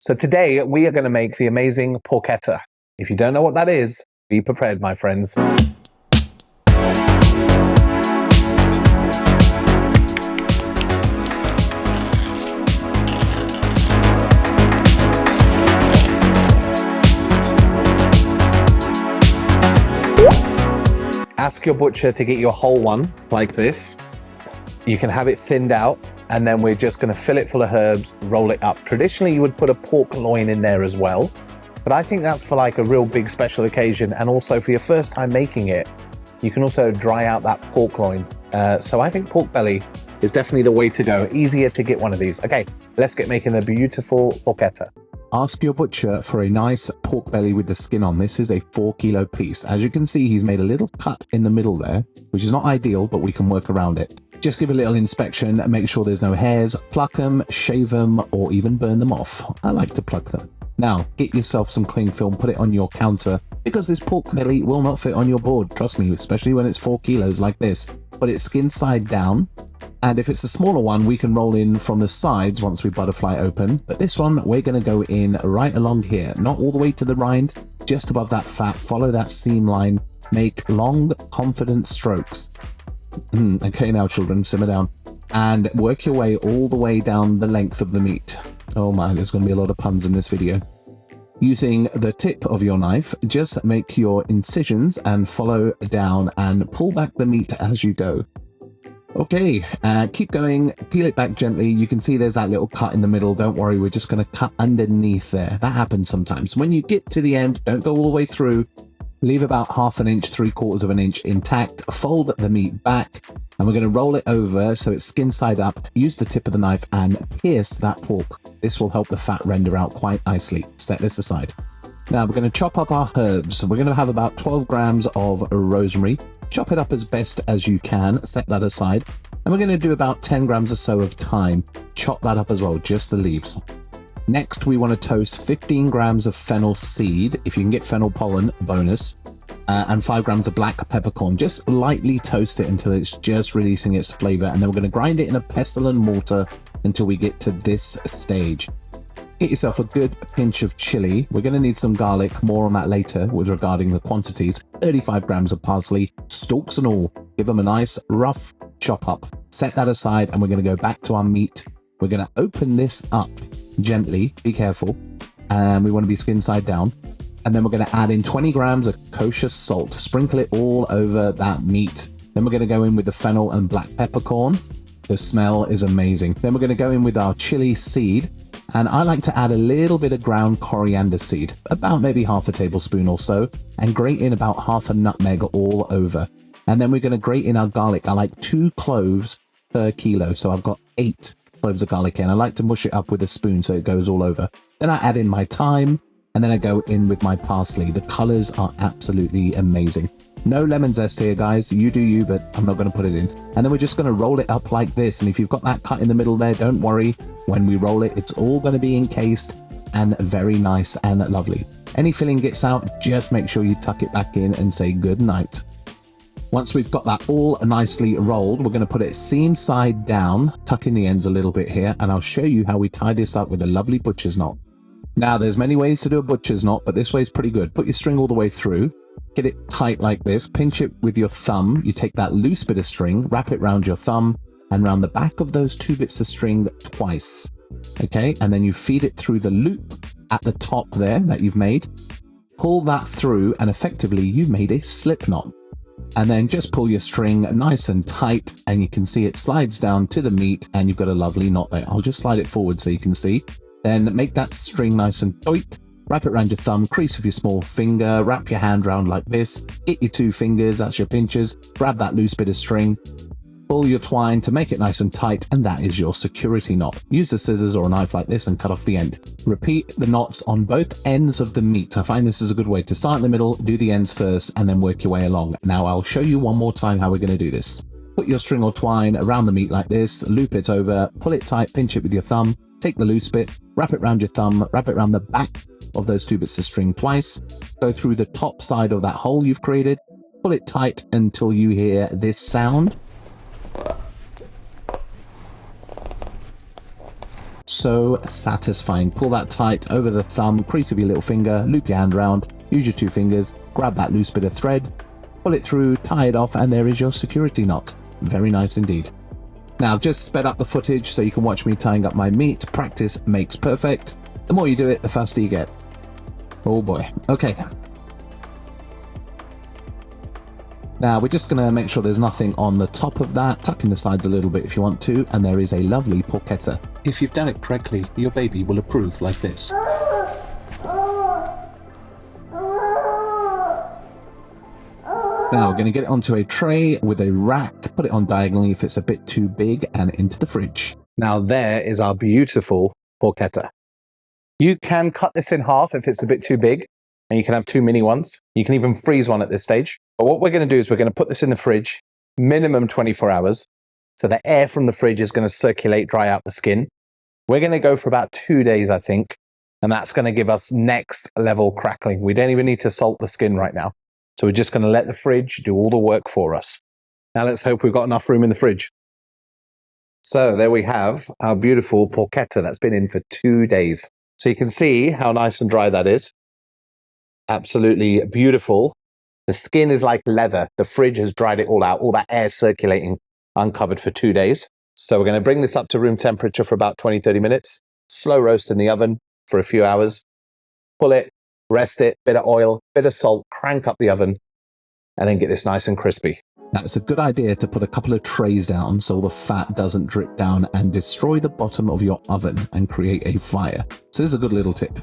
So today we are going to make the amazing porchetta. If you don't know what that is, be prepared, my friends. Ask your butcher to get you a whole one like this. You can have it thinned out, and then we're just going to fill it full of herbs, roll it up. Traditionally, you would put a pork loin in there as well, but I think that's for like a real big special occasion, and also for your first time making it, you can also dry out that pork loin. So I think pork belly is definitely the way to go. Easier to get one of these. Okay, let's get making a beautiful porchetta. Ask your butcher for a nice pork belly with the skin on. This is a 4 kilo piece. As you can see, he's made a little cut in the middle there, which is not ideal, but we can work around it. Just give a little inspection and make sure there's no hairs. Pluck them, shave them, or even burn them off. I like to pluck them. Now, get yourself some cling film, put it on your counter, because this pork belly will not fit on your board. Trust me, especially when it's 4 kilos like this. Put it skin side down. And if it's a smaller one, we can roll in from the sides once we butterfly open. But this one, we're going to go in right along here, not all the way to the rind, just above that fat. Follow that seam line. Make long, confident strokes. Okay, now children, simmer down. And work your way all the way down the length of the meat. Oh my, there's going to be a lot of puns in this video. Using the tip of your knife, just make your incisions and follow down and pull back the meat as you go. Okay, keep going, peel it back gently. You can see there's that little cut in the middle. Don't worry, we're just going to cut underneath there. That happens sometimes. When you get to the end, don't go all the way through. Leave about 1/2 inch, 3/4 of an inch intact. Fold the meat back, and we're going to roll it over so it's skin side up. Use the tip of the knife and pierce that pork. This will help the fat render out quite nicely. Set this aside. Now we're going to chop up our herbs. We're going to have about 12 grams of rosemary. Chop it up as best as you can, set that aside. And we're going to do about 10 grams or so of thyme. Chop that up as well, just the leaves. Next, we want to toast 15 grams of fennel seed. If you can get fennel pollen, bonus. And 5 grams of black peppercorn. Just lightly toast it until it's just releasing its flavor. And then we're going to grind it in a pestle and mortar until we get to this stage. Get yourself a good pinch of chili. We're going to need some garlic, more on that later with regarding the quantities. 35 grams of parsley, stalks and all. Give them a nice rough chop up. Set that aside, and we're going to go back to our meat. We're going to open this up gently, be careful, and we want to be skin side down. And then we're going to add in 20 grams of kosher salt. Sprinkle it all over that meat. Then we're going to go in with the fennel and black peppercorn. The smell is amazing. Then we're going to go in with our chili seed. And I like to add a little bit of ground coriander seed, about maybe 1/2 tablespoon or so, and grate in about 1/2 nutmeg all over. And then we're going to grate in our garlic. I like 2 cloves per kilo, so I've got 8 cloves of garlic in. I like to mush it up with a spoon so it goes all over. Then I add in my thyme, and then I go in with my parsley. The colors are absolutely amazing. No lemon zest here, guys. You do you, but I'm not going to put it in. And then we're just going to roll it up like this. And if you've got that cut in the middle there, don't worry. When we roll it, it's all going to be encased and very nice and lovely. Any filling gets out, just make sure you tuck it back in and say good night. Once we've got that all nicely rolled, we're going to put it seam side down, tuck in the ends a little bit here, and I'll show you how we tie this up with a lovely butcher's knot. Now, there's many ways to do a butcher's knot, but this way is pretty good. Put your string all the way through. Get it tight like this, pinch it with your thumb. You take that loose bit of string, wrap it around your thumb and round the back of those 2 bits of string twice. Okay, and then you feed it through the loop at the top there that you've made. Pull that through and effectively you've made a slip knot. And then just pull your string nice and tight and you can see it slides down to the meat and you've got a lovely knot there. I'll just slide it forward so you can see. Then make that string nice and tight. Wrap it around your thumb, crease with your small finger, wrap your hand around like this, get your 2 fingers, that's your pinchers, grab that loose bit of string, pull your twine to make it nice and tight, and that is your security knot. Use a scissors or a knife like this and cut off the end. Repeat the knots on both ends of the meat. I find this is a good way to start in the middle, do the ends first, and then work your way along. Now I'll show you one more time how we're going to do this. Put your string or twine around the meat like this, loop it over, pull it tight, pinch it with your thumb, take the loose bit, wrap it around your thumb, wrap it around the back of those 2 bits of string twice, go through the top side of that hole you've created, pull it tight until you hear this sound. so satisfying. Pull that tight over the thumb, crease of your little finger, loop your hand around, use your 2 fingers, grab that loose bit of thread, pull it through, tie it off, and there is your security knot. Very nice indeed. Now, just sped up the footage so you can watch me tying up my meat. Practice makes perfect. The more you do it, the faster you get. Oh boy. Okay. Now, we're just going to make sure there's nothing on the top of that. Tuck in the sides a little bit if you want to, and there is a lovely porchetta. If you've done it correctly, your baby will approve like this. Now we're going to get it onto a tray with a rack, put it on diagonally if it's a bit too big, and into the fridge. Now there is our beautiful porchetta. You can cut this in half if it's a bit too big, and you can have 2 mini ones. You can even freeze one at this stage. But what we're going to do is we're going to put this in the fridge, minimum 24 hours. So the air from the fridge is going to circulate, dry out the skin. We're going to go for about 2 days, I think, and that's going to give us next level crackling. We don't even need to salt the skin right now. So we're just going to let the fridge do all the work for us. Now let's hope we've got enough room in the fridge. So there we have our beautiful porchetta that's been in for 2 days. So you can see how nice and dry that is. Absolutely beautiful. The skin is like leather. The fridge has dried it all out, all that air circulating uncovered for 2 days. So we're going to bring this up to room temperature for about 20-30 minutes. Slow roast in the oven for a few hours. Pull it. Rest it, bit of oil, bit of salt, crank up the oven, and then get this nice and crispy. Now, it's a good idea to put a couple of trays down so the fat doesn't drip down and destroy the bottom of your oven and create a fire. So this is a good little tip.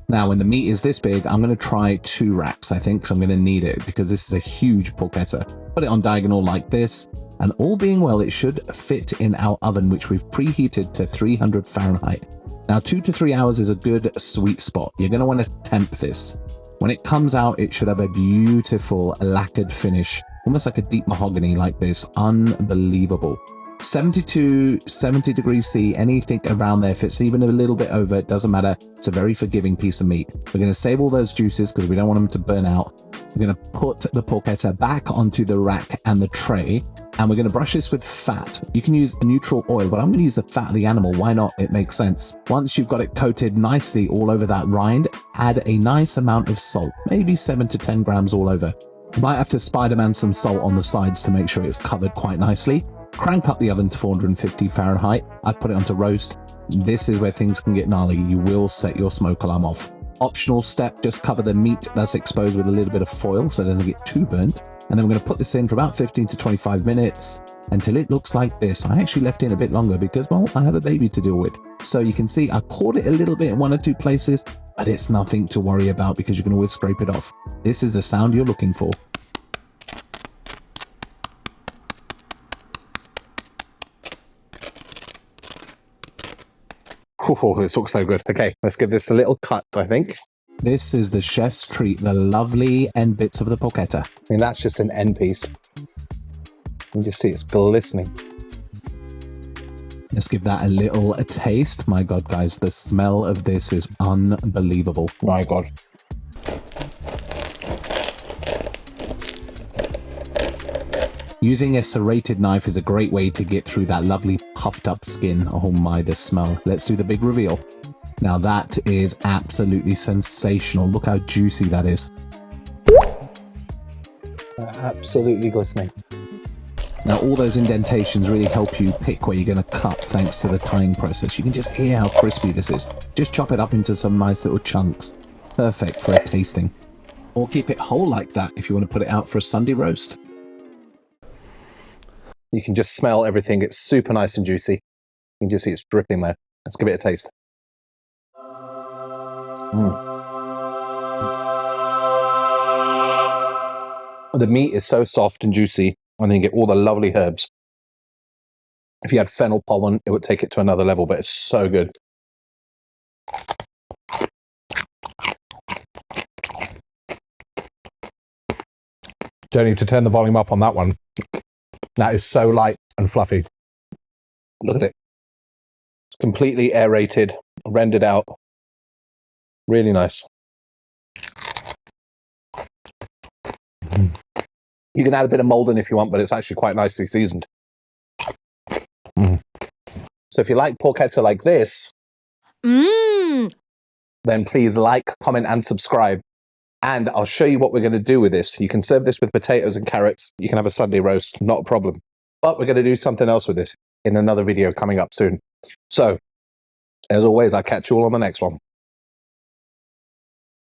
Now, when the meat is this big, I'm going to try 2 racks, I think, so I'm going to need it because this is a huge porchetta. Put it on diagonal like this, and all being well, it should fit in our oven, which we've preheated to 300 Fahrenheit. Now, 2 to 3 hours is a good sweet spot. You're going to want to temp this. When it comes out, it should have a beautiful lacquered finish, almost like a deep mahogany like this. Unbelievable. 70 degrees C, anything around there. If it's even a little bit over, it doesn't matter. It's a very forgiving piece of meat. We're going to save all those juices because we don't want them to burn out. We're going to put the porchetta back onto the rack and the tray, and we're going to brush this with fat. You can use a neutral oil, but I'm going to use the fat of the animal. Why not? It makes sense. Once you've got it coated nicely all over that rind, add a nice amount of salt, maybe 7 to 10 grams all over. You might have to Spider-Man some salt on the sides to make sure it's covered quite nicely. Crank up the oven to 450 Fahrenheit. I've put it onto roast. This is where things can get gnarly. You will set your smoke alarm off. Optional step, just cover the meat that's exposed with a little bit of foil so it doesn't get too burnt. And then we're going to put this in for about 15 to 25 minutes until it looks like this. I actually left it in a bit longer because, well, I have a baby to deal with. So you can see I caught it a little bit in 1 or 2 places, but it's nothing to worry about because you can always scrape it off. This is the sound you're looking for. Oh, this looks so good. Okay, let's give this a little cut, I think. This is the chef's treat, the lovely end bits of the porchetta. I mean, that's just an end piece. You can just see it's glistening. Let's give that a little taste. My God, guys, the smell of this is unbelievable. My God. Using a serrated knife is a great way to get through that lovely puffed up skin. Oh my, the smell. Let's do the big reveal. Now that is absolutely sensational. Look how juicy that is. Absolutely glistening. Now all those indentations really help you pick where you're going to cut thanks to the tying process. You can just hear how crispy this is. Just chop it up into some nice little chunks. Perfect for a tasting. Or keep it whole like that if you want to put it out for a Sunday roast. You can just smell everything. It's super nice and juicy. You can just see it's dripping there. Let's give it a taste. The meat is so soft and juicy, and then you get all the lovely herbs. If you had fennel pollen, it would take it to another level, but it's so good. Don't need to turn the volume up on that one. That is so light and fluffy. Look at it. It's completely aerated, rendered out. Really nice. You can add a bit of Maldon if you want, but it's actually quite nicely seasoned. So if you like porchetta like this, Mmm. then please like, comment, and subscribe. And I'll show you what we're going to do with this. You can serve this with potatoes and carrots. You can have a Sunday roast, not a problem. But we're going to do something else with this in another video coming up soon. So, as always, I'll catch you all on the next one.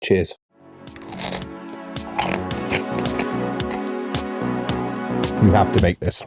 Cheers. You have to make this.